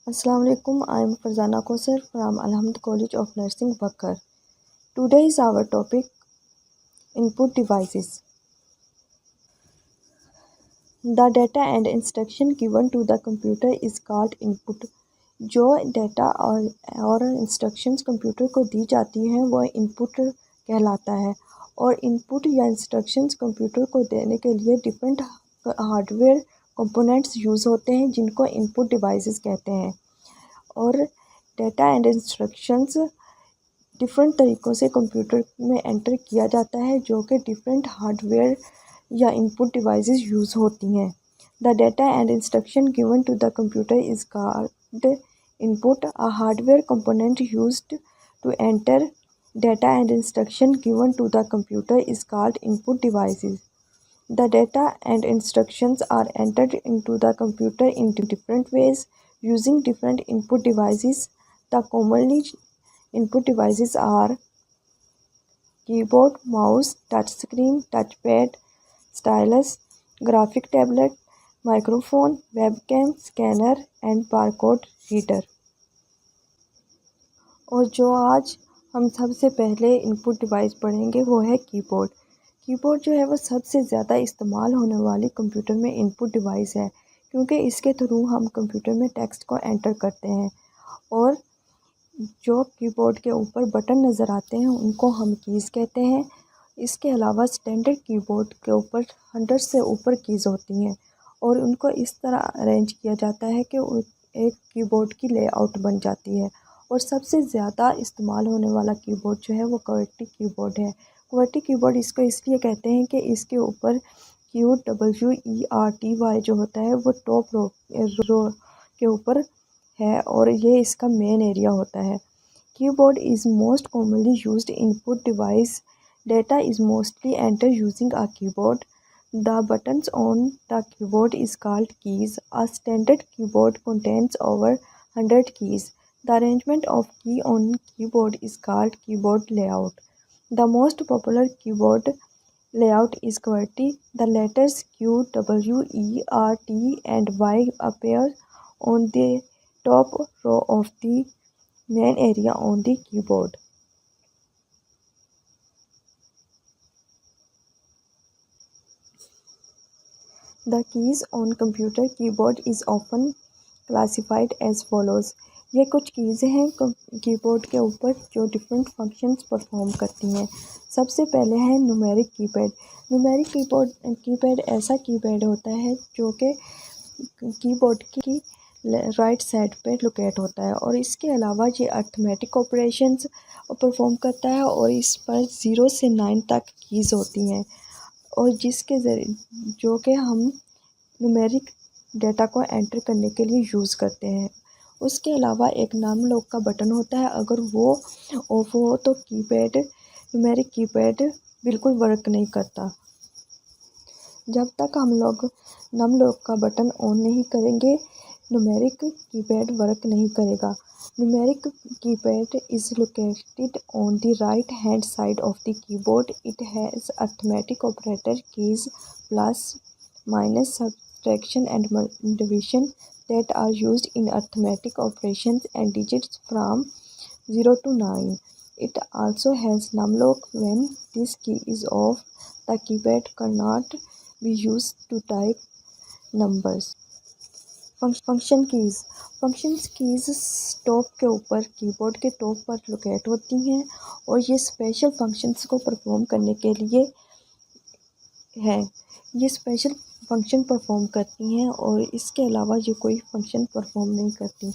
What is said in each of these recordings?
Assalamu alaikum. I am Farzana Kausar from Alhamd College of Nursing, Bakar. Today is our topic input devices. The data and instruction given to the computer is called input. जो data और instructions computer को दी जाती हैं वह input कहलाता है। और input या इंस्ट्रक्शंस कंप्यूटर को देने के लिए डिफरेंट हार्डवेयर कंपोनेंट्स यूज़ होते हैं जिनको इनपुट डिवाइसेस कहते हैं। और डेटा एंड इंस्ट्रक्शंस डिफरेंट तरीक़ों से कंप्यूटर में एंटर किया जाता है जो कि डिफरेंट हार्डवेयर या इनपुट डिवाइसेस यूज़ होती हैं। The data and instruction given to the computer is called input. A hardware component used to enter data and instruction given to the computer is called input devices. The data and instructions are entered into the computer in different ways using different input devices. The commonly input devices are keyboard, mouse, touch screen, touchpad, stylus, graphic tablet, microphone, webcam, scanner and barcode reader. और जो आज हम सबसे पहले input device पढ़ेंगे वो है keyboard. Keyboard जो है वो सबसे ज़्यादा इस्तेमाल होने वाली कंप्यूटर में इनपुट डिवाइस है क्योंकि इसके थ्रू हम कंप्यूटर में टेक्स्ट को एंटर करते हैं। और जो कीबोर्ड के ऊपर बटन नज़र आते हैं उनको हम कीज़ कहते हैं। इसके अलावा स्टैंडर्ड कीबोर्ड के ऊपर 100 से ऊपर कीज़ होती हैं और उनको इस तरह अरेंज किया जाता है कि एक कीबोर्ड की लेआउट बन जाती है। और सबसे ज़्यादा इस्तेमाल होने वाला कीबोर्ड जो है वो QWERTY कीबोर्ड है। QWERTY कीबोर्ड इसको इसलिए कहते हैं कि इसके ऊपर QWERTY जो होता है वो टॉप रो के ऊपर है और ये इसका मेन एरिया होता है। Keyboard is most commonly used input device. Data is mostly entered using a keyboard. The buttons on the keyboard is called keys. A standard keyboard contains over 100 keys. The arrangement of key on keyboard is called keyboard layout. The most popular keyboard layout is QWERTY. The letters Q, W, E, R, T and Y appear on the top row of the main area on the keyboard. The keys on computer keyboard is often classified as follows. ये कुछ keys हैं keyboard के ऊपर जो different functions perform करती हैं। सबसे पहले है न्यूमेरिक कीपैड। न्यूमेरिक कीपैड ऐसा कीपैड होता है जो कि कीबोर्ड की राइट साइड पे लोकेट होता है और इसके अलावा ये अर्थमेटिक ऑपरेशंस परफॉर्म करता है और इस पर 0 से 9 तक कीज़ होती हैं और जिसके ज़रिए जो कि हम न्यूमेरिक डेटा को एंटर करने के लिए यूज़ करते हैं। उसके अलावा एक नाम लॉक का बटन होता है, अगर वो ऑफ हो तो न्यूमेरिक कीपैड बिल्कुल वर्क नहीं करता। जब तक हम लोग नम लॉक का बटन ऑन नहीं करेंगे न्यूमेरिक कीपैड वर्क नहीं करेगा। Numeric keypad is located on the right hand side of the keyboard. It has arithmetic operator keys plus, minus, subtraction and division that are used in arithmetic operations and digits from 0 to 9. It also has numlock. When this key is off, the keypad cannot be used to type numbers. Function keys top के ऊपर keyboard के top पर locate होती हैं और ये special functions को perform करने के लिए हैं। ये स्पेशल फंक्शन परफॉर्म करती हैं और इसके अलावा ये कोई फंक्शन परफॉर्म नहीं करती।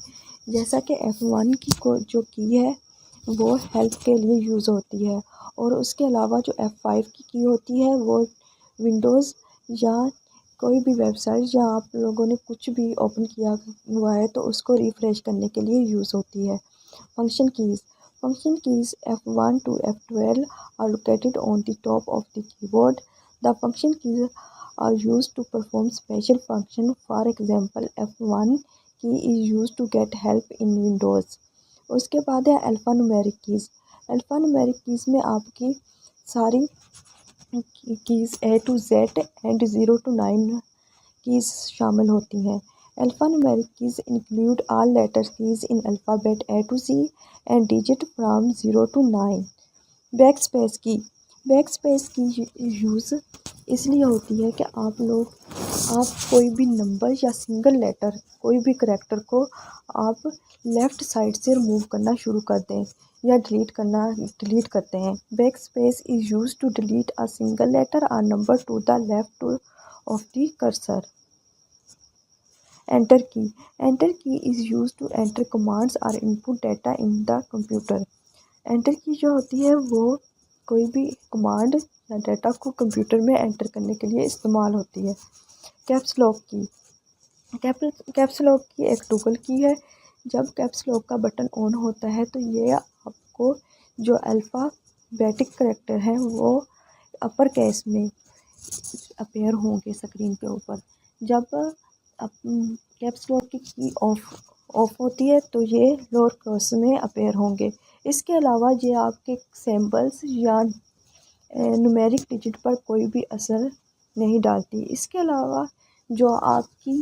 जैसा कि F1 की जो की है वो हेल्प के लिए यूज़ होती है और उसके अलावा जो F5 की होती है वो विंडोज़ या कोई भी वेबसाइट या आप लोगों ने कुछ भी ओपन किया हुआ है तो उसको रिफ़्रेश करने के लिए यूज़ होती है। Function keys F1 to F12 are located on the top of the keyboard. The function keys are used to perform special function. For example, F1 key is used to get help in Windows. उसके बाद है alphanumeric keys में आपकी सारी keys A to Z and 0 to 9 keys शामिल होती हैं। Alphanumeric keys include all letter keys in alphabet A to Z and digit from 0 to 9. Back space की यूज़ इसलिए होती है कि आप कोई भी नंबर या सिंगल लेटर कोई भी करैक्टर को आप लेफ़्ट साइड से रिमूव करना शुरू कर दें या डिलीट करते हैं। Back space is use to delete a single letter और number to the left of the cursor. Enter key is use to enter commands और input data in the computer. Enter key जो होती है वो कोई भी कमांड या data को कंप्यूटर में एंटर करने के लिए इस्तेमाल होती है। कैप्स लॉक की एक टॉगल की है। जब कैप्स लॉक का बटन ऑन होता है तो ये आपको जो अल्फ़ाबेटिक करैक्टर हैं वो अपर केस में अपीयर होंगे स्क्रीन के ऊपर। जब कैप्स लॉक की ऑफ होती है तो ये लोअर केस में अपीयर होंगे। इसके अलावा ये आपके सिंबल्स या न्यूमेरिक डिजिट पर कोई भी असर नहीं डालती। इसके अलावा जो आपकी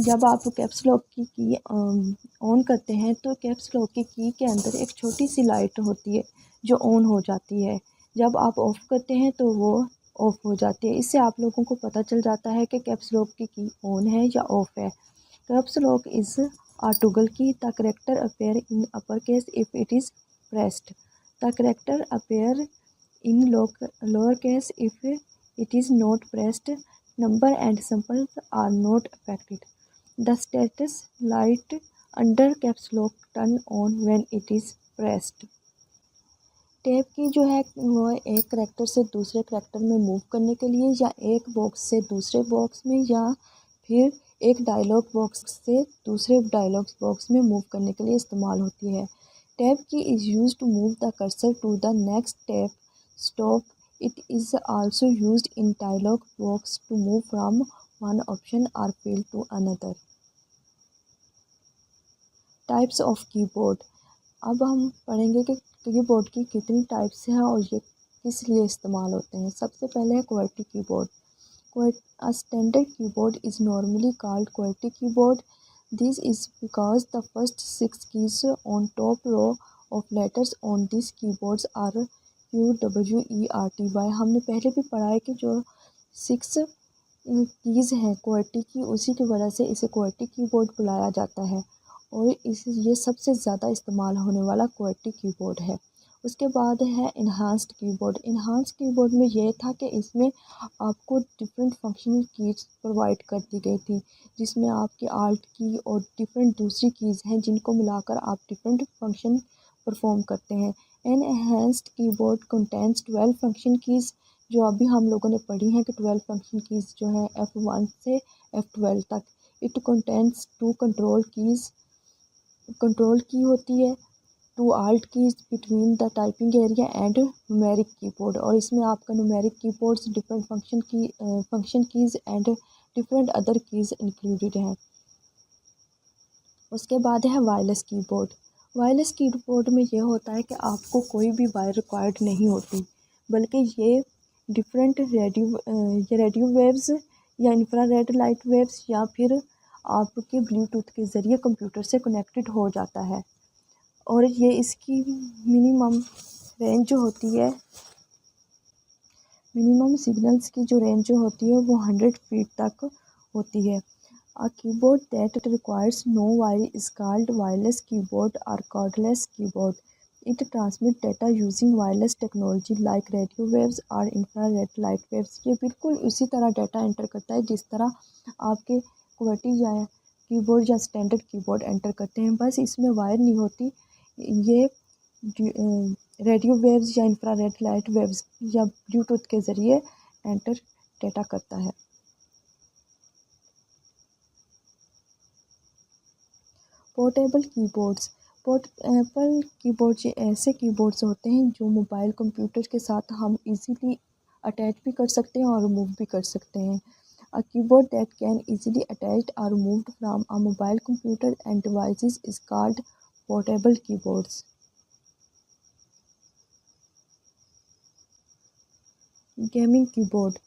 जब आप कैप्स लॉक की ऑन करते हैं तो कैप्स लॉक की के अंदर एक छोटी सी लाइट होती है जो ऑन हो जाती है। जब आप ऑफ़ करते हैं तो वो ऑफ़ हो जाती है। इससे आप लोगों को पता चल जाता है कि कैप्स लॉक की ऑन है या ऑफ़ है। Caps Lok is a toggle key. The character appear in uppercase if it is pressed. The character appear in lowercase if it is not pressed. Number and symbols are not affected. The status light under caps lock turn on when it is pressed. Tab की जो है वो एक character से दूसरे character में move करने के लिए या एक बॉक्स से दूसरे बॉक्स में या फिर एक डायलॉग बॉक्स से दूसरे डायलॉग बॉक्स में मूव करने के लिए इस्तेमाल होती है। Tab key is use to move the cursor to the next tab stop. It is also used in dialog box to move from one option और field to another. Types of keyboard. अब हम पढ़ेंगे कि keyboard की कितनी types हैं और ये किस लिए इस्तेमाल होते हैं। सबसे पहले है QWERTY keyboard. A standard keyboard is normally called QWERTY keyboard. This is because the first 6 keys on top row of letters on these keyboards are Q, W, E, R, T, Y। हमने पहले भी पढ़ा है कि जो 6 keys हैं QWERTY की, उसी की वजह से इसे QWERTY कीबोर्ड बुलाया जाता है और ये सबसे ज़्यादा इस्तेमाल होने वाला QWERTY कीबोर्ड है। उसके बाद है इन्हांस्ड कीबोर्ड। इन्हांस्ड कीबोर्ड में ये था कि इसमें आपको डिफरेंट फंक्शनल कीज़ प्रोवाइड कर दी गई थी, जिसमें आपकी आल्ट की और डिफरेंट दूसरी कीज़ हैं जिनको मिलाकर आप डिफरेंट फंक्शन परफॉर्म करते हैं। An enhanced keyboard contains 12 function keys, जो अभी हम लोगों ने पढ़ी हैं कि 12 फंक्शन कीज़ जो हैं F1 से F12 तक। इट कंटेंस 2 कंट्रोल की होती है, 2 alt keys between the typing area and numeric keyboard. और इसमें आपका numeric keyboards different function keys and different other keys included हैं। उसके बाद है वायरलेस कीबोर्ड। वायरलेस कीबोर्ड में ये होता है कि आपको कोई भी वायर रिक्वायर्ड नहीं होती, बल्कि ये डिफरेंट रेडियो वेव्स या इंफ्रारेड लाइट वेव्स या फिर आपके ब्लूटूथ के ज़रिए कंप्यूटर से कनेक्टेड हो जाता है। और ये इसकी मिनिमम रेंज जो होती है, मिनिमम सिग्नल्स की जो रेंज जो होती है वो 100 फीट तक होती है। A keyboard that requires no wire is called wireless keyboard or cordless keyboard. It transmits data using wireless technology like radio waves or infrared light waves. ये बिल्कुल उसी तरह डाटा एंटर करता है जिस तरह आपके QWERTY या कीबोर्ड या स्टैंडर्ड कीबोर्ड एंटर करते हैं, बस इसमें वायर नहीं होती। ये रेडियो वेव्स या इंफ्रारेड लाइट वेव्स या ब्लूटूथ के ज़रिए एंटर डाटा करता है। Portable keyboards. पोर्टेबल कीबोर्ड ऐसे कीबोर्ड्स होते हैं जो मोबाइल कंप्यूटर के साथ हम इजीली अटैच भी कर सकते हैं और रिमूव भी कर सकते हैं। A keyboard that can easily attached or removed from a mobile computer and devices is called portable keyboards. Gaming keyboard.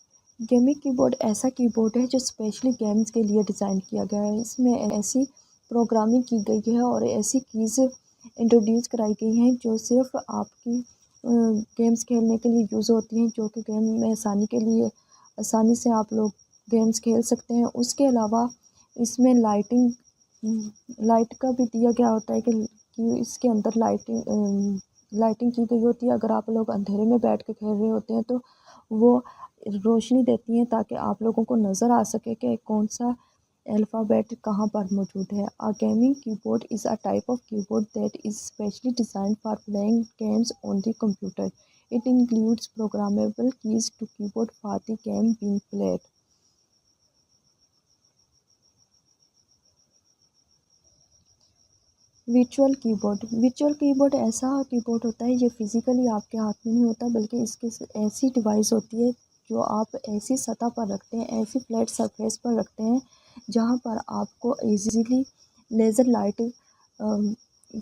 Gaming keyboard ایسا کی بورڈ ہے جو اسپیشلی گیمز کے لیے ڈیزائن کیا گیا ہے. اس میں ایسی پروگرامنگ کی گئی ہے اور ایسی کیز انٹروڈیوس کرائی گئی ہیں جو صرف آپ کی گیمز کھیلنے کے لیے یوز ہوتی ہیں، جو کہ گیم میں آسانی سے آپ لوگ گیمز کھیل سکتے ہیں. اس کے علاوہ اس میں لائٹ کا بھی دیا گیا ہوتا ہے کہ اس کے اندر لائٹنگ کی گئی ہوتی ہے. اگر آپ لوگ اندھیرے میں بیٹھ کے کھیل رہے ہوتے ہیں تو وہ روشنی دیتی ہیں تاکہ آپ لوگوں کو نظر آ سکے کہ کون سا الفابیٹ کہاں پر موجود ہے. Gaming keyboard is a type of keyboard that is specially designed for playing games on the computer. It includes programmable keys to keyboard for the game being played. Virtual keyboard ایسا کی board ہوتا ہے، یہ physically آپ کے ہاتھ میں نہیں ہوتا بلکہ اس کے ایسی ڈیوائس ہوتی ہے جو آپ ایسی سطح پر رکھتے ہیں، ایسی فلیٹ سرفیس پر رکھتے ہیں جہاں پر آپ کو ایزیلی لیزر لائٹ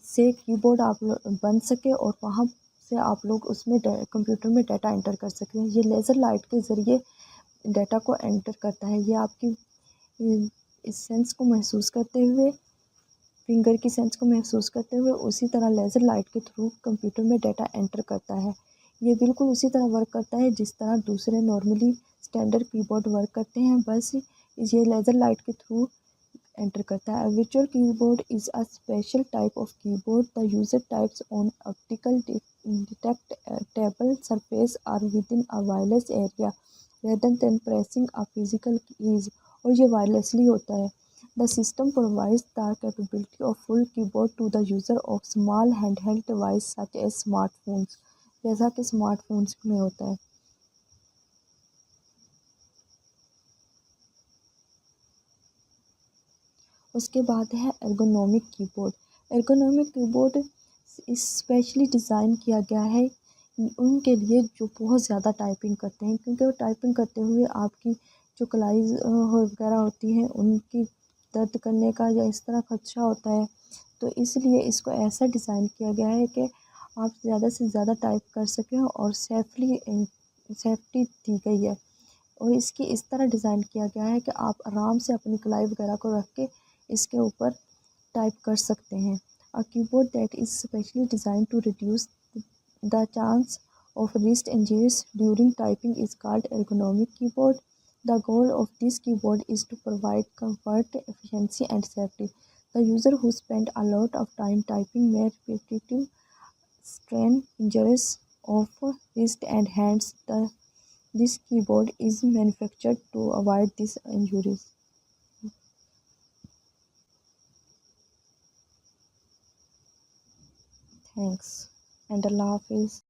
سے کی بورڈ آپ بن سکے اور وہاں سے آپ لوگ اس میں کمپیوٹر میں ڈیٹا انٹر کر سکیں. یہ لیزر لائٹ کے ذریعے ڈیٹا کو انٹر کرتا ہے. یہ آپ کی اس سینس کو محسوس کرتے ہوئے فنگر کی سینس کو محسوس کرتے ہوئے اسی طرح لیزر لائٹ کے تھرو کمپیوٹر میں ڈیٹا انٹر کرتا ہے. یہ بالکل اسی طرح ورک کرتا ہے جس طرح دوسرے normally standard keyboard work کرتے ہیں، بس یہ لیزر لائٹ کے تھرو انٹر کرتا ہے. Virtual keyboard is a special type of keyboard. The user types on optical detectable surface or with in a wireless area rather than pressing a physical keys. اور یہ وائرلیسلی ہوتا ہے. The system provides the capability of full keyboard to the user of small handheld devices such as smartphones. جیسا کہ smart phones میں ہوتا ہے. اس کے بعد ہے ارگونومک کی بورڈ. ارگونومک کی بورڈ اسپیشلی ڈیزائن کیا گیا ہے ان کے لیے جو بہت زیادہ ٹائپنگ کرتے ہیں، کیونکہ وہ ٹائپنگ کرتے ہوئے آپ کی جو کلائی وغیرہ ہوتی ہیں ان کی درد کرنے کا یا اس طرح خدشہ ہوتا ہے. تو اس لیے اس کو ایسا ڈیزائن کیا گیا ہے کہ آپ زیادہ سے زیادہ ٹائپ کر سکیں اور سیفٹی دی گئی ہے. اور اس کی اس طرح ڈیزائن کیا گیا ہے کہ آپ آرام سے اپنی کلائی وغیرہ کو رکھ کے اس کے اوپر ٹائپ کر سکتے ہیں. A keyboard that is specially designed to reduce the chance of wrist injuries during typing is called ergonomic keyboard. The goal of this keyboard is to provide comfort, efficiency, and safety. The user who spend a lot of time typing may repetitive strain injuries of wrist and hands. This keyboard is manufactured to avoid these injuries. Thanks and Allah Hafiz.